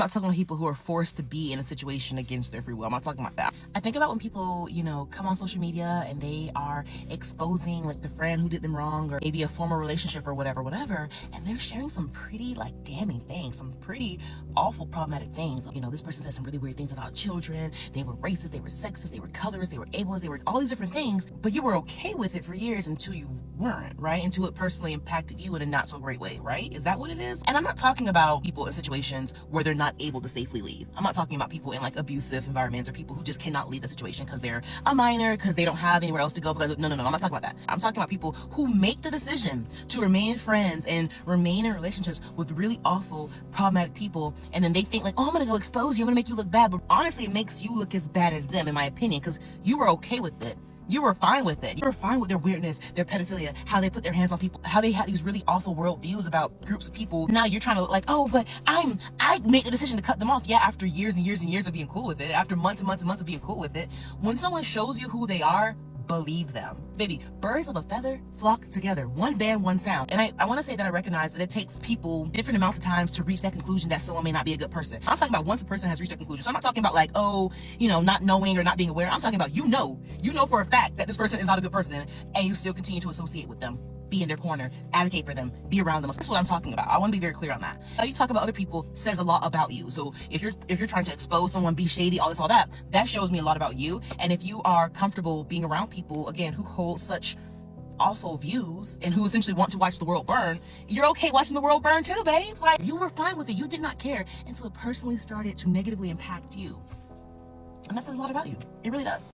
I'm not talking about people who are forced to be in a situation against their free will. I'm not talking about that. I think about when people, you know, come on social media and they are exposing like the friend who did them wrong, or maybe a former relationship or whatever, and they're sharing some pretty like damning things, some pretty awful problematic things. You know, this person said some really weird things about children. They were racist, they were sexist, they were colorist, they were ableist, they were all these different things, but you were okay with it for years until you weren't, right? Until it personally impacted you in a not so great way, right? Is that what it is? And I'm not talking about people in situations where they're not able to safely leave. I'm not talking about people in like abusive environments or people who just cannot leave the situation because they're a minor, because they don't have anywhere else to go. Because no, I'm not talking about that. I'm talking about people who make the decision to remain friends and remain in relationships with really awful, problematic people, and then they think like, oh, I'm gonna go expose you, I'm gonna make you look bad. But honestly, it makes you look as bad as them, in my opinion, because you were okay with it. You were fine with it. You were fine with their weirdness, their pedophilia, how they put their hands on people, how they had these really awful worldviews about groups of people. Now you're trying to look like, oh, but I made the decision to cut them off. Yeah, after years and years and years of being cool with it, after months and months and months of being cool with it. When someone shows you who they are, believe them. Baby, birds of a feather flock together. One band, one sound. And I want to say that I recognize that it takes people different amounts of times to reach that conclusion that someone may not be a good person. I'm talking about once a person has reached that conclusion. So I'm not talking about like, oh, you know, not knowing or not being aware. I'm talking about you know for a fact that this person is not a good person, and you still continue to associate with them, be in their corner, advocate for them, be around them. That's what I'm talking about. I want to be very clear on that. How you talk about other people says a lot about you. So if you're trying to expose someone, be shady, all this, all that, that shows me a lot about you. And if you are comfortable being around people, again, who hold such awful views and who essentially want to watch the world burn, you're okay watching the world burn too, babes. Like, you were fine with it. You did not care until it personally started to negatively impact you. And that says a lot about you. It really does.